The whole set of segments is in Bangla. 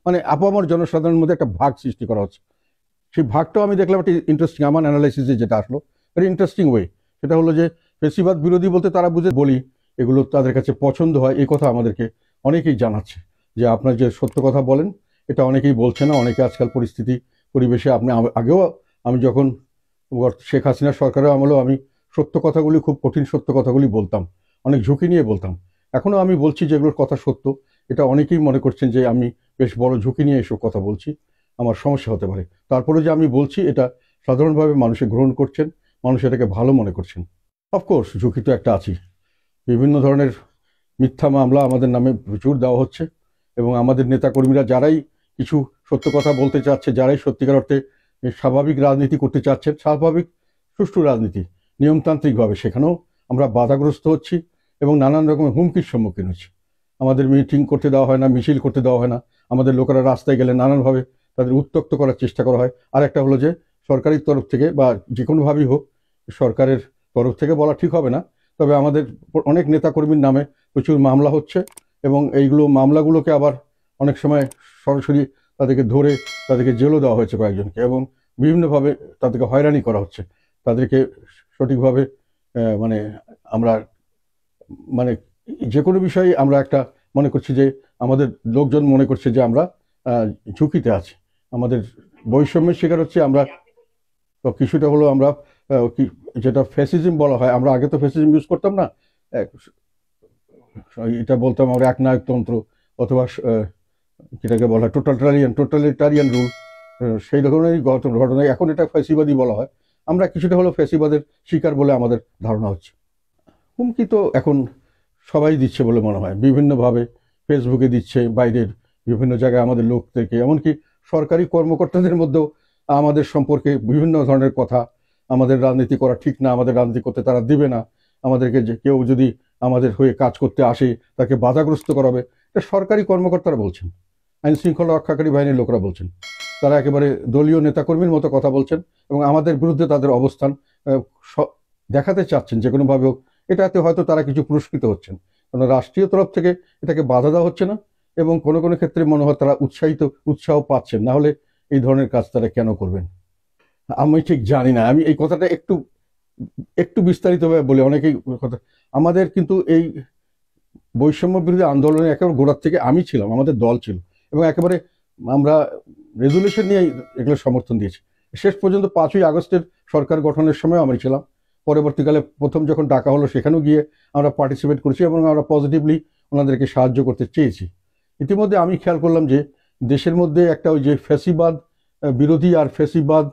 মানে আপামর জনসাধারণের মধ্যে একটা ভাগ সৃষ্টি করা হচ্ছে। সেই ভাগটাও আমি দেখলাম একটা ইন্টারেস্টিং, আমার অ্যানালাইসিসে যেটা আসলো ভেরি ইন্টারেস্টিং ওয়ে। সেটা হলো যে ফেসিবাদ বিরোধী বলতে তারা বুঝে বলি এগুলো তাদের কাছে পছন্দ হয়, এই কথা আমাদেরকে অনেকেই জানাচ্ছে যে আপনার যে সত্য কথা বলেন এটা অনেকেই বলছে না। অনেকে আজকাল পরিস্থিতি পরিবেশে আপনি আগেও আমি যখন শেখ হাসিনার সরকারের আমলেও আমি সত্য কথাগুলি, খুব কঠিন সত্য কথাগুলি বলতাম, অনেক ঝুঁকি নিয়ে বলতাম। এখনও আমি বলছি যেগুলোর কথা সত্য, এটা অনেকেই মনে করছেন যে আমি বেশ বড় ঝুঁকি নিয়ে এসব কথা বলছি, আমার সমস্যা হতে পারে। তারপরে যে আমি বলছি এটা সাধারণভাবে মানুষে গ্রহণ করছেন, মানুষ এটাকে ভালো মনে করছেন। অফকোর্স ঝুঁকি তো একটা আছেই। বিভিন্ন ধরনের মিথ্যা মামলা আমাদের নামে প্রচুর দেওয়া হচ্ছে এবং আমাদের নেতাকর্মীরা যারাই কিছু সত্য কথা বলতে চাচ্ছে, যারাই সত্যিকার অর্থে স্বাভাবিক রাজনীতি করতে চাচ্ছেন, স্বাভাবিক সুষ্ঠু রাজনীতি নিয়মতান্ত্রিকভাবে, সেখানেও আমরা বাধাগ্রস্ত হচ্ছি এবং নানান রকমের হুমকির সম্মুখীন হচ্ছি। আমাদের মিটিং করতে দেওয়া হয় না, মিছিল করতে দেওয়া হয় না, আমাদের লোকেরা রাস্তায় গেলে নানানভাবে তাদের উত্ত্যক্ত করার চেষ্টা করা হয়। আর একটা হলো যে সরকারি তরফ থেকে বা যে কোনোভাবেই হোক, সরকারের তরফ থেকে বলা ঠিক হবে না, তবে আমাদের অনেক নেতাকর্মীর নামে প্রচুর মামলা হচ্ছে এবং এইগুলো মামলাগুলোকে আবার অনেক সময় সরাসরি তাদেরকে ধরে তাদেরকে জেলও দেওয়া হয়েছে কয়েকজনকে, এবং বিভিন্নভাবে তাদেরকে হয়রানি করা হচ্ছে। তাদেরকে সঠিকভাবে মানে আমরা মানে যে কোনো বিষয়ে আমরা একটা মনে করছি যে আমাদের লোকজন মনে করছে যে আমরা ঝুঁকিতে আছি, আমাদের বৈষম্যের শিকার হচ্ছে আমরা। তো কিছুটা হলো আমরা যেটা ফ্যাসিজম বলা হয়, আমরা আগে তো ফ্যাসিজম ইউজ করতাম না, এটা বলতাম আমরা একনায়কতন্ত্র অথবা যেটাকে বলা হয় টোটালিটারিয়ান রুল, সেই রকমেরই ঘটনা। এখন এটা ফ্যাসিবাদী বলা হয়। আমরা কিছুটা হলো ফ্যাসিবাদের শিকার বলে আমাদের ধারণা হচ্ছে। হুমকি তো এখন সবাই দিচ্ছে বলে মনে হয়, বিভিন্নভাবে ফেসবুকে দিচ্ছে, বাইরের বিভিন্ন জায়গায় আমাদের লোকদেরকে, এমনকি সরকারি কর্মকর্তাদের মধ্যেও আমাদের সম্পর্কে বিভিন্ন ধরনের কথা, আমাদের রাজনীতি করা ঠিক না, আমাদের রাজনীতি করতে তারা দিবে না, আমাদেরকে যে কেউ যদি আমাদের হয়ে কাজ করতে আসে তাকে বাধাগ্রস্ত করাবে, এটা সরকারি কর্মকর্তারা বলছেন, আইন শৃঙ্খলা রক্ষাকারী বাহিনীর লোকরা বলছেন। তারা একেবারে দলীয় নেতাকর্মীর মতো কথা বলছেন এবং আমাদের বিরুদ্ধে তাদের অবস্থান দেখাতে চাচ্ছেন যে কোনোভাবে হোক। এটাতে হয়তো তারা কিছু পুরস্কৃত হচ্ছেন, কারণ রাষ্ট্রীয় তরফ থেকে এটাকে বাধা দেওয়া হচ্ছে না এবং কোনো কোনো ক্ষেত্রে মনে হয় তারা উৎসাহ পাচ্ছেন, না হলে এই ধরনের কাজ তারা কেন করবেন আমি ঠিক জানি না। আমি এই কথাটা একটু একটু বিস্তারিতভাবে বলি। অনেকেই কথা, আমাদের কিন্তু এই বৈষম্য বিরোধী আন্দোলনে একেবারে গোড়ার থেকে আমি ছিলাম, আমাদের দল ছিল এবং একেবারে আমরা রেজুলেশন নিয়ে এগুলো সমর্থন দিয়েছি। শেষ পর্যন্ত 5ই আগস্টের সরকার গঠনের সময় আমি ছিলাম। পরবর্তীকালে প্রথম যখন ডাকা হলো সেখানেও গিয়ে আমরা পার্টিসিপেট করেছি এবং আমরা পজিটিভলি ওনাদেরকে সাহায্য করতে চেয়েছি। ইতিমধ্যে আমি খেয়াল করলাম যে দেশের মধ্যে একটা ওই যে ফ্যাসিবাদ বিরোধী আর ফ্যাসিবাদ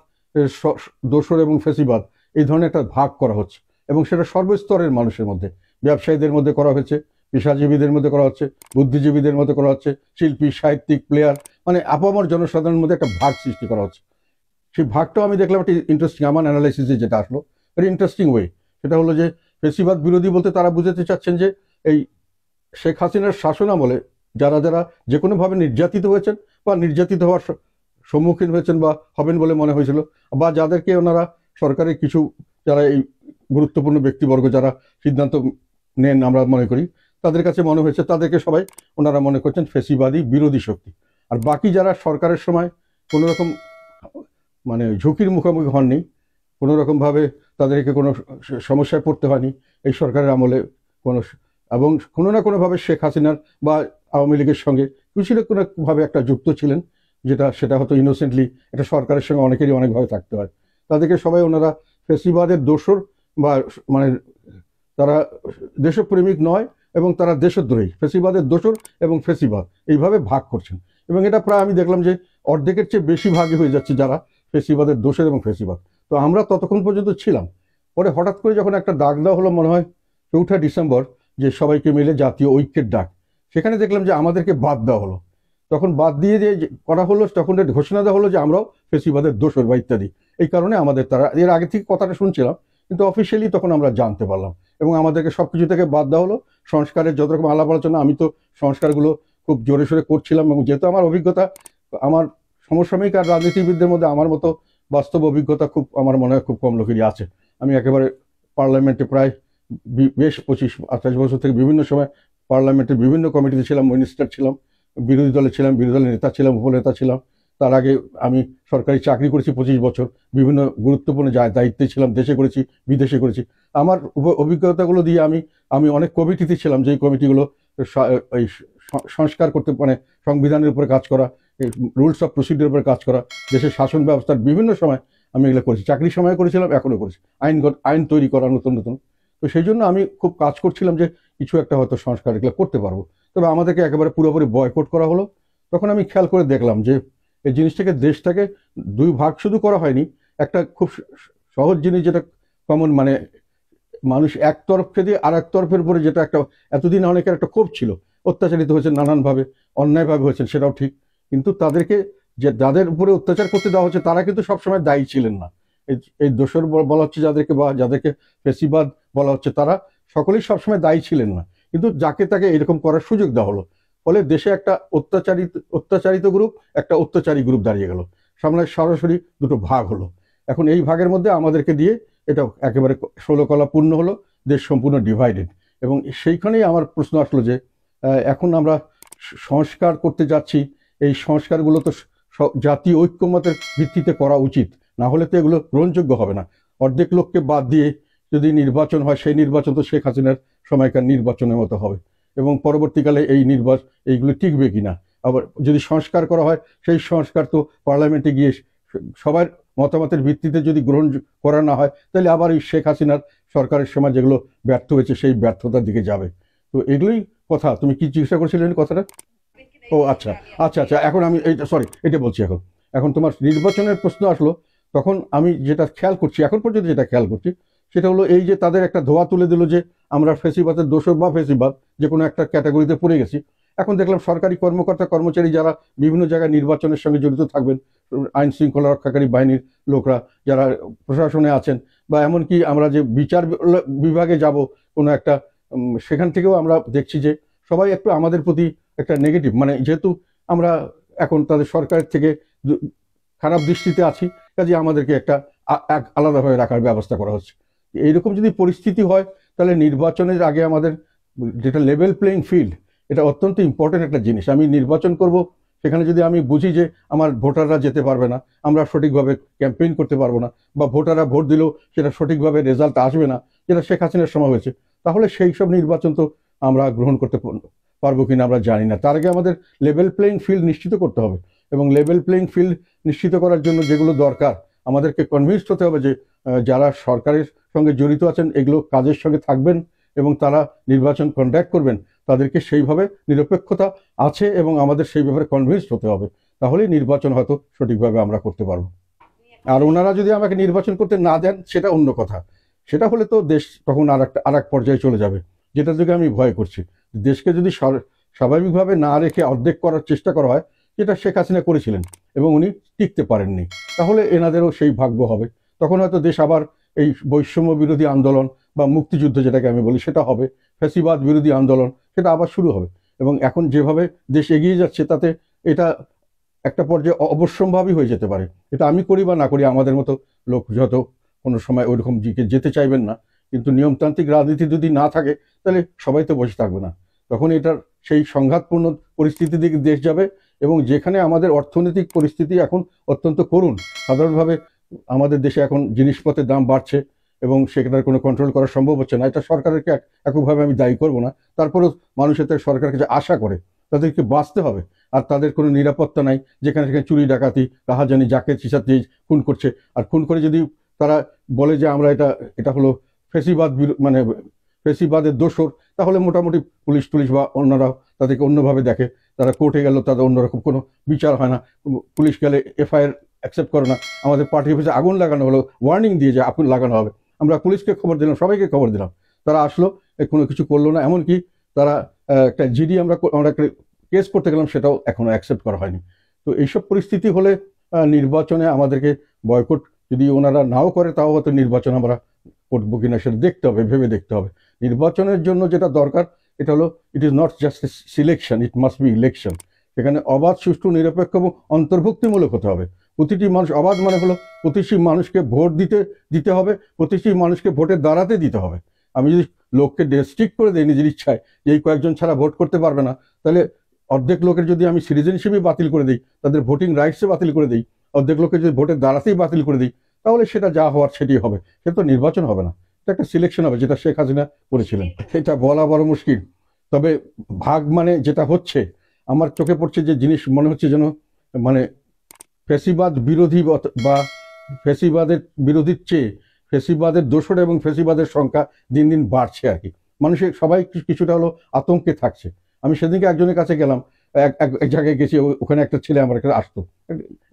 দোসর এবং ফ্যাসিবাদ এই ধরনের একটা ভাগ করা হচ্ছে এবং সেটা সর্বস্তরের মানুষের মধ্যে, ব্যবসায়ীদের মধ্যে করা হয়েছে, পেশাজীবীদের মধ্যে করা হচ্ছে, বুদ্ধিজীবীদের মধ্যে করা হচ্ছে, শিল্পী, সাহিত্যিক, প্লেয়ার, মানে আপামর জনসাধারণের মধ্যে একটা ভাগ সৃষ্টি করা হচ্ছে। সেই ভাগটাও আমি দেখলাম একটা ইন্টারেস্টিং, আমার অ্যানালাইসিসে যেটা আসলো ভেরি ইন্টারেস্টিং ওয়ে। সেটা হলো যে ফেসিবাদ বিরোধী বলতে তারা বুঝাতে চাচ্ছেন যে এই শেখ হাসিনার শাসন আমলে যারা যারা যে কোনোভাবে নির্যাতিত হয়েছেন বা নির্যাতিত হওয়ার সম্মুখীন হয়েছেন বা হবেন বলে মনে হয়েছিল, বা যাদেরকে ওনারা সরকারের কিছু যারা এই গুরুত্বপূর্ণ ব্যক্তিবর্গ যারা সিদ্ধান্ত নেন আমরা মনে করি, তাদের কাছে মনে হয়েছে তাদেরকে সবাই ওনারা মনে করছেন ফেসিবাদী বিরোধী শক্তি। আর বাকি যারা সরকারের সময় কোনো রকম মানে ঝুঁকির মুখোমুখি হননি, কোনো রকমভাবে তাদেরকে কোনো সমস্যায় পড়তে হয়নি এই সরকারের আমলে কোনো, এবং কোনো না কোনোভাবে শেখ হাসিনার বা আওয়ামী লীগের সঙ্গে কিছু না কোনোভাবে একটা যুক্ত ছিলেন, সেটা হয়তো ইনোসেন্টলি এটা সরকারের সঙ্গে অনেকেরই অনেকভাবে থাকতে হয়, তাদেরকে সবাই ওনারা ফেসিবাদের দোসর বা মানে তারা দেশপ্রেমিক নয় এবং তারা দেশদ্রোহী, ফেসিবাদের দোসর এবং ফেসিবাদ এইভাবে ভাগ করছেন। এবং এটা প্রায় আমি দেখলাম যে অর্ধেকের চেয়ে বেশি ভাগই হয়ে যাচ্ছে যারা ফেসিবাদের দোসর এবং ফেসিবাদ। তো আমরা ততক্ষণ পর্যন্ত ছিলাম। পরে হঠাৎ করে যখন একটা ডাক দেওয়া হলো, মনে হয় 4 ডিসেম্বর, যে সবাইকে মিলে জাতীয় ঐক্যের ডাক, সেখানে দেখলাম যে আমাদেরকে বাদ দেওয়া হলো। তখন বাদ দিয়ে যে করা হলো, তখন ঘোষণা দেওয়া হলো যে আমরাও ফেসিবাদের দোসর বা ইত্যাদি। এই কারণে আমাদের তারা, এর আগে থেকে কথাটা শুনছিলাম কিন্তু অফিসিয়ালি তখন আমরা জানতে পারলাম এবং আমাদেরকে সবকিছু থেকে বাদ দেওয়া হলো। সংস্কারের যত রকম আলাপ আলোচনা, আমি তো সংস্কারগুলো খুব জোরে সোরে করছিলাম এবং যেহেতু আমার অভিজ্ঞতা, আমার সমসাময়িক আর রাজনীতিবিদদের মধ্যে আমার মতো বাস্তব অভিজ্ঞতা খুব আমার মনে হয় খুব কম লোকেরই আছে। আমি একেবারে পার্লামেন্টে প্রায় বেশ 25-28 বছর থেকে বিভিন্ন সময় পার্লামেন্টের বিভিন্ন কমিটিতে ছিলাম, মিনিস্টার ছিলাম, বিরোধী দলে ছিলাম, বিরোধী দলের নেতা ছিলাম, উপনেতা ছিলাম। তার আগে আমি সরকারি চাকরি করেছি 25 বছর, বিভিন্ন গুরুত্বপূর্ণ দায়িত্বে ছিলাম, দেশে করেছি, বিদেশে করেছি। আমার অভিজ্ঞতাগুলো দিয়ে আমি অনেক কমিটিতে ছিলাম, যেই কমিটিগুলো এই সংস্কার করতে, মানে সংবিধানের উপরে কাজ করা, রুলস অফ প্রসিডিওর উপরে কাজ করা, দেশের শাসন ব্যবস্থার বিভিন্ন সময় আমি এগুলো করেছি। চাকরির সময় করেছিলাম, এখনো করেছি, আইন তৈরি করা নতুন নতুন। তো সেই জন্য আমি খুব কাজ করছিলাম যে কিছু একটা হয়তো সংস্কার এগুলো করতে পারবো। তবে আমাদেরকে একেবারে পুরোপুরি বয়কট করা হলো। তখন আমি খেয়াল করে দেখলাম যে এই জিনিসটাকে, দেশটাকে দুই ভাগ শুধু করা হয়নি, একটা খুব সহজ জিনিস যেটা কমন, মানে মানুষ এক তরফকে দিয়ে আর এক তরফের উপরে, যেটা একটা এতদিন অনেকের একটা ক্ষোভ ছিল, অত্যাচারিত হয়েছে নানানভাবে, অন্যায়ভাবে হয়েছেন, সেটাও ঠিক। কিন্তু তাদেরকে, যে যাদের উপরে অত্যাচার করতে দেওয়া হচ্ছে, তারা কিন্তু সবসময় দায়ী ছিলেন না। এই দোষর বলা হচ্ছে যাদেরকে, বা যাদেরকে ফেসিবাদ বলা হচ্ছে, তারা সকলেই সবসময় দায়ী ছিলেন না। কিন্তু যাকে তাকে এরকম করার সুযোগ দেওয়া হলো, ফলে দেশে একটা অত্যাচারিত গ্রুপ, একটা অত্যাচারী গ্রুপ দাঁড়িয়ে গেল, সামনে সরাসরি দুটো ভাগ হলো। এখন এই ভাগের মধ্যে আমাদেরকে দিয়ে এটা একেবারে 16 কলা পূর্ণ হলো, দেশ সম্পূর্ণ ডিভাইডেড। এবং সেইখানেই আমার প্রশ্ন আসলো যে এখন আমরা সংস্কার করতে যাচ্ছি, এই সংস্কারগুলো তো জাতীয় ঐক্যমতের ভিত্তিতে করা উচিত, না হলে তো এগুলো গ্রহণযোগ্য হবে না। অর্ধেক লোককে বাদ দিয়ে যদি নির্বাচন হয়, সেই নির্বাচন তো শেখ হাসিনার সময়কার নির্বাচনের মতো হবে, এবং পরবর্তীকালে এইগুলো টিকবে কিনা। আবার যদি সংস্কার করা হয়, সেই সংস্কার তো পার্লামেন্টে গিয়ে সবার মতামতের ভিত্তিতে যদি গ্রহণ করা না হয়, তাহলে আবার এই শেখ হাসিনার সরকারের সময় যেগুলো ব্যর্থ হয়েছে, সেই ব্যর্থতার দিকে যাবে। তো এগুলোই কথা। তুমি কি জিজ্ঞাসা করছিলেন কথাটা? ও আচ্ছা আচ্ছা আচ্ছা, এখন আমি এটা বলছি। এখন তোমার নির্বাচনের প্রশ্ন আসলো, তখন আমি যেটা খেয়াল করছি, এখন পর্যন্ত যেটা খেয়াল করছি, সেটা হলো এই যে তাদের একটা ধোয়া তুলে দিল যে আমরা ফেসিবাদের দোষর বা ফেসিবাদ যে কোনো একটা ক্যাটাগরিতে পড়ে গেছি। এখন দেখলাম সরকারি কর্মকর্তা কর্মচারী যারা বিভিন্ন জায়গায় নির্বাচনের সঙ্গে জড়িত থাকবেন, আইন শৃঙ্খলা রক্ষাকারী বাহিনীর লোকরা যারা প্রশাসনে আছেন, বা এমনকি আমরা যে বিচার বিভাগে যাব কোনো একটা, সেখান থেকেও আমরা দেখছি যে সবাই একটু আমাদের প্রতি একটা নেগেটিভ, মানে যেহেতু আমরা এখন তাদের সরকারের থেকে খারাপ দৃষ্টিতে আছি, কাজে আমাদেরকে একটা আলাদাভাবে রাখার ব্যবস্থা করা হচ্ছে। এইরকম যদি পরিস্থিতি হয়, তাহলে নির্বাচনের আগে আমাদের যেটা লেভেল প্লেইং ফিল্ড, এটা অত্যন্ত ইম্পর্টেন্ট একটা জিনিস। আমি নির্বাচন করব, সেখানে যদি আমি বুঝি যে আমার ভোটাররা যেতে পারবে না, আমরা সঠিকভাবে ক্যাম্পেইন করতে পারবো না, বা ভোটাররা ভোট দিলেও সেটা সঠিকভাবে রেজাল্ট আসবে না, যেটা শেখ হাসিনার সময় হয়েছে, তাহলে সেই সব নির্বাচন তো আমরা গ্রহণ করতে পারবো কিনা আমরা জানি না। তার আগে আমাদের লেভেল প্লেইং ফিল্ড নিশ্চিত করতে হবে, এবং লেভেল প্লেইং ফিল্ড নিশ্চিত করার জন্য যেগুলো দরকার, আমাদেরকে কনভিন্সড হতে হবে যে যারা সরকারের সঙ্গে জড়িত আছেন, এগুলো কাজের সঙ্গে থাকবেন এবং তারা নির্বাচন কন্ডাক্ট করবেন, তাদেরকে সেইভাবে নিরপেক্ষতা আছে এবং আমাদের সেই ব্যাপারে কনভিন্সড হতে হবে, তাহলেই নির্বাচন হয়তো সঠিকভাবে আমরা করতে পারবো। আর ওনারা যদি আমাকে নির্বাচন করতে না দেন, সেটা অন্য কথা। সেটা হলে তো দেশ তখন আর এক পর্যায়ে চলে যাবে, যেটার দিকে আমি ভয় করছি। দেশকে যদি স্বাভাবিকভাবে না রেখে অর্ধেক করার চেষ্টা করা হয়, যেটা শেখ হাসিনা করেছিলেন এবং উনি টিকতে পারেননি, তাহলে এনাদেরও সেই ভাগ্য হবে। তখন হয়তো দেশ আবার এই বৈষম্য বিরোধী আন্দোলন বা মুক্তিযুদ্ধ যেটাকে আমি বলি, সেটা হবে, ফ্যাসিবাদ বিরোধী আন্দোলন সেটা আবার শুরু হবে। এবং এখন যেভাবে দেশ এগিয়ে যাচ্ছে, তাতে এটা একটা পর্যায়ে অবশ্যম্ভাবী হয়ে যেতে পারে। এটা আমি করি বা না করি, আমাদের মতো লোক যত কোনো সময় ওইরকম দিকে যেতে চাইবেন না, কিন্তু নিয়মতান্ত্রিক রাজনীতি যদি না থাকে, তাহলে সবাই তো বসে থাকবে না। তখন এটার সেই সংঘাতপূর্ণ পরিস্থিতির দিকে দেশ যাবে, এবং যেখানে আমাদের অর্থনৈতিক পরিস্থিতি এখন অত্যন্ত করুণ। সাধারণভাবে আমাদের দেশে এখন জিনিসপত্রের দাম বাড়ছে এবং সেখানে কোনো কন্ট্রোল করা সম্ভব হচ্ছে না। এটা সরকারকে এককভাবে আমি দায়ী করব না, তারপরেও মানুষের থেকে সরকারকে যে আশা করে, তাদেরকে বাঁচতে হবে। আর তাদের কোনো নিরাপত্তা নাই, যেখানে সেখানে চুরি ডাকাতি রাহাজানি যাকে চিসাতে খুন করছে। আর খুন করে যদি তারা বলে যে আমরা এটা হলো ফেসিবাদ, মানে ফেসিবাদের দোষর, তাহলে মোটামুটি পুলিশ টুলিশ বা অন্যরা তাদেরকে অন্যভাবে দেখে। তারা কোর্টে গেল, তাদের অন্যরকম কোনো বিচার হয় না, পুলিশ গেলে এফআইআর অ্যাকসেপ্ট করে না। আমাদের পার্টি অফিসে আগুন লাগানো হলো, ওয়ার্নিং দিয়ে যে আগুন লাগানো হবে, আমরা পুলিশকে খবর দিলাম, সবাইকে খবর দিলাম, তারা আসলো, কোনো কিছু করলো না। এমনকি তারা একটা জিডি আমরা একটা কেস করতে গেলাম, সেটাও এখনো অ্যাকসেপ্ট করা হয়নি। তো এইসব পরিস্থিতি হলে নির্বাচনে আমাদেরকে বয়কট যদি ওনারা নাও করে, তাও হয়তো নির্বাচন আমরা করবো কিনা সেটা দেখতে হবে, ভেবে দেখতে হবে। নির্বাচনের জন্য যেটা দরকার, এটা হলো it is not just selection, it must be election. সেখানে অবাধ, সুষ্ঠু, নিরপেক্ষ এবং অন্তর্ভুক্তিমূলক হতে হবে। প্রতিটি মানুষ, অবাধ মানে হলো প্রতিটি মানুষকে ভোট দিতে হবে, প্রতিটি মানুষকে ভোটে দাঁড়াতে দিতে হবে। আমি যদি লোককে রেস্ট্রিক্ট করে দিই নিজের ইচ্ছায় যে এই কয়েকজন ছাড়া ভোট করতে পারবে না, তাহলে অর্ধেক লোকের যদি আমি সিটিজেনশিপই বাতিল করে দিই, তাদের ভোটিং রাইটসে বাতিল করে দিই, অর্ধেক লোকের যদি ভোটের দ্বারাতেই বাতিল করে দিই, তাহলে সেটা যা হওয়ার সেটাই হবে। সেটা তো নির্বাচন হবে না, এটা একটা সিলেকশন হবে, যেটা শেখ হাসিনা করেছিলেন। এটা বলা বড় মুশকিল। তবে ভাগ মানে যেটা হচ্ছে, আমার চোখে পড়ছে যে জিনিস মনে হচ্ছে যেন মানে ফ্যাসিবাদ বিরোধী বা ফ্যাসিবাদের বিরোধীর চেয়ে ফ্যাসিবাদের দোসর এবং ফ্যাসিবাদের সংখ্যা দিন দিন বাড়ছে আর কি। মানুষের সবাই কিছুটা হলো আতঙ্কে থাকছে। আমি সেদিনকে একজনের কাছে গেলাম, এক জায়গায় গেছি, ওখানে একটা ছেলে আমার কাছে আসতো,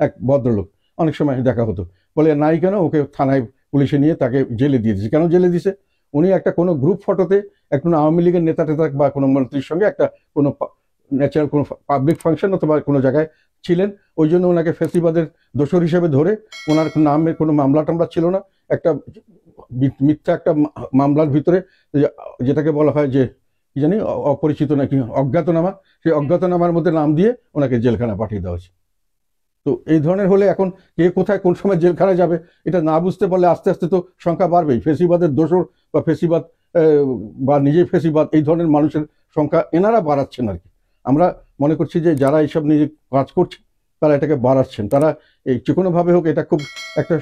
এক ভদ্রলোক, অনেক সময় দেখা হতো। বলে নাই কেন, ওকে থানায় পুলিশে নিয়ে তাকে জেলে দিয়ে দিয়েছে। কেন জেলে দিয়েছে? উনি একটা কোনো গ্রুপ ফটোতে একজন আওয়ামী লীগের নেতা টেতা বা কোনো মন্ত্রীর সঙ্গে একটা কোনো ন্যাচারাল কোনো পাবলিক ফাংশন অথবা কোনো জায়গায় ছিলেন, ওই জন্য ওনাকে ফ্যাসিবাদের দোসর হিসেবে ধরে, ওনার নামে কোনো মামলা টামলা ছিল না, একটা মিথ্যা একটা মামলার ভিতরে যেটাকে বলা হয় যে কি জানি অপরিচিত নাকি অজ্ঞাতনামা, সেই অজ্ঞাতনামার মধ্যে নাম দিয়ে ওনাকে জেলখানা পাঠিয়ে দেওয়া হয়েছে। তো এই ধরনের হলে এখন কে কোথায় কোন সময় জেলখানায় যাবে এটা না বুঝতে পারলে আস্তে আস্তে তো সংখ্যা বাড়বেই। ফেসিবাদের দোসর বা ফেসিবাদ বা নিজে ফেসিবাদ এই ধরনের মানুষের সংখ্যা এনারা বাড়াচ্ছেন আর কি। আমরা মনে করছি যে যারা এইসব নিজে কাজ করছে তারা এটাকে বাড়াচ্ছেন, তারা এই যে কোনোভাবে হোক এটা খুব একটা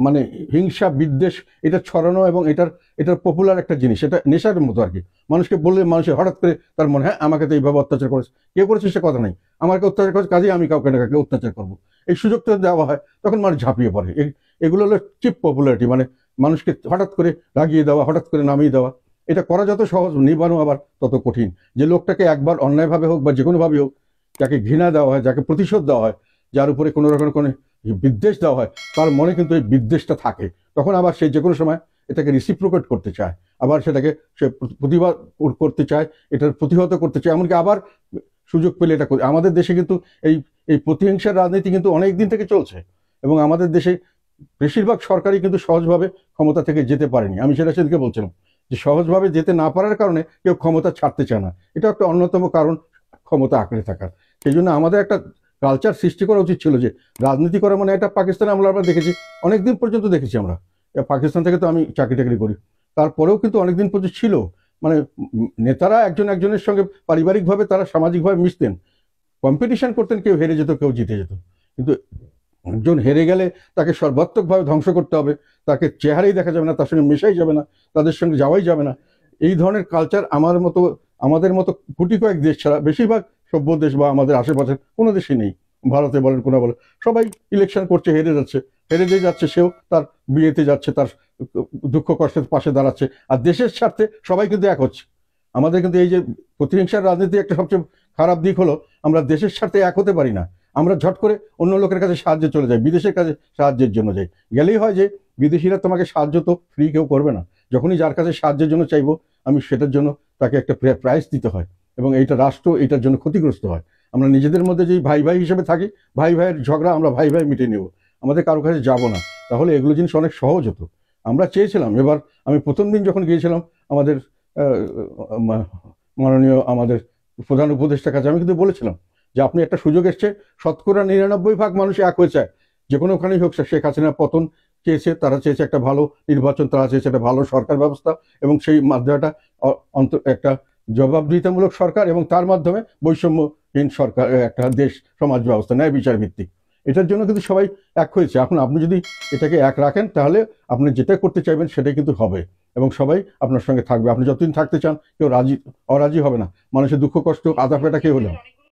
মানে হিংসা বিদ্বেষ এটা ছড়ানো, এবং এটার পপুলার একটা জিনিস, এটা নেশার মতো আর কি। মানুষকে বললে মানুষের হঠাৎ করে তার মনে হয় আমাকে তো এইভাবে অত্যাচার করেছে, কে করেছে সে কথা নেই, আমাকে অত্যাচার করেছে কাজেই আমি কাউকে না কাউকে অত্যাচার করবো, এই সুযোগটা দেওয়া হয়, তখন মানুষ ঝাঁপিয়ে পড়ে। এগুলো হলো চিপ পপুলারিটি, মানে মানুষকে হঠাৎ করে রাগিয়ে দেওয়া, হঠাৎ করে নামিয়ে দেওয়া। এটা করা যত সহজ, নিবানো আবার তত কঠিন। যে লোকটাকে একবার অন্যায়ভাবে হোক বা যে কোনোভাবে হোক, যাকে ঘৃণা দেওয়া হয়, যাকে প্রতিশোধ দেওয়া হয়, যার উপরে কোনো রকম কোনো বিদ্বেষ দেওয়া হয়, তার মনে কিন্তু এই বিদ্বেষটা থাকে। তখন আবার সে যে কোনো সময় এটাকে রিসিপ্রোকেট করতে চায়, আবার সেটাকে সে প্রতিবাদ করতে চায়, এটার প্রতিহত করতে চায়, এমনকি আবার সুযোগ পেলে এটা করে। আমাদের দেশে কিন্তু এই এই প্রতিহিংসার রাজনীতি কিন্তু অনেক দিন থেকে চলছে, এবং আমাদের দেশে বেশিরভাগ সরকারই কিন্তু সহজভাবে ক্ষমতা থেকে যেতে পারেনি। আমি সেদিকে বলছিলাম যে সহজভাবে যেতে না পারার কারণে কেউ ক্ষমতা ছাড়তে চায় না, এটা একটা অন্যতম কারণ ক্ষমতা আঁকড়ে থাকার। সেই জন্য আমাদের একটা কালচার সৃষ্টি করা উচিত ছিল যে রাজনীতি করা মানে এটা পাকিস্তানে আমরা দেখেছি, অনেকদিন পর্যন্ত দেখেছি আমরা। পাকিস্তান থেকে তো আমি চাকরি টাকরি করি, তারপরেও কিন্তু অনেকদিন পর্যন্ত ছিল, মানে নেতারা একজন একজনের সঙ্গে পারিবারিকভাবে তারা সামাজিকভাবে মিশতেন, কম্পিটিশন করতেন, কেউ হেরে যেত কেউ জিতে যেত। কিন্তু একজন হেরে গেলে তাকে সর্বাত্মকভাবে ধ্বংস করতে হবে, তাকে চেহারাই দেখা যাবে না, তার সঙ্গে মেশাই যাবে না, তাদের সঙ্গে যাওয়াই যাবে না। এই ধরনের কালচার আমাদের মতো গুটি কয়েক দেশ ছাড়া বেশিরভাগ সভ্য দেশ বা আমাদের আশেপাশের কোনো দেশই নেই। ভারতে বলেন কোনো বলেন, সবাই ইলেকশন করছে, হেরে যে যাচ্ছে, সেও তার বিয়েতে যাচ্ছে, তার দুঃখ কষ্টের পাশে দাঁড়াচ্ছে, আর দেশের স্বার্থে সবাই কিন্তু এক হচ্ছে। আমাদের কিন্তু এই যে প্রতিহিংসার রাজনীতি একটা সবচেয়ে খারাপ দিক হলো, আমরা দেশের স্বার্থে এক হতে পারি না। আমরা ঝট করে অন্য লোকের কাছে সাহায্যে চলে যাই, বিদেশের কাছে সাহায্যের জন্য যাই। গেলেই হয় যে বিদেশিরা তোমাকে সাহায্য তো ফ্রি কেউ করবে না, যখনই যার কাছে সাহায্যের জন্য চাইবো আমি সেটার জন্য তাকে একটা প্রাইস দিতে হয়, এবং এইটা রাষ্ট্র এটার জন্য ক্ষতিগ্রস্ত হয়। আমরা নিজেদের মধ্যে যেই ভাই ভাই হিসেবে থাকি, ভাই ভাইয়ের ঝগড়া আমরা ভাই ভাই মিটিয়ে নেব, আমাদের কারো কাছে যাবো না, তাহলে এগুলো জিনিস অনেক সহজ হতো। আমরা চেয়েছিলাম, এবার আমি প্রথম দিন যখন গিয়েছিলাম আমাদের মাননীয় আমাদের প্রধান উপদেষ্টার কাছে, আমি কিন্তু বলেছিলাম যে আপনি একটা সুযোগ এসছে, 99% মানুষ এক হয়ে চায় যে কোনোখানেই হোক শেখ হাসিনার পতন চেয়েছে, তারা চেয়েছে একটা ভালো নির্বাচন, তারা চেয়েছে একটা ভালো সরকার ব্যবস্থা, এবং সেই মাধ্যমটা একটা জবাবদিহিতামূলক সরকার, এবং তার মাধ্যমে বৈষম্যহীন সরকার, একটা দেশ সমাজ ব্যবস্থা, ন্যায় বিচার ভিত্তিক। এটার জন্য কিন্তু সবাই এক হয়েছে। এখন আপনি যদি এটাকে এক রাখেন, তাহলে আপনি যেটা করতে চাইবেন সেটাই কিন্তু হবে, এবং সবাই আপনার সঙ্গে থাকবে। আপনি যতদিন থাকতে চান, কেউ অরাজি হবে না। মানুষের দুঃখ কষ্ট আদা পেটা কেউ হলেও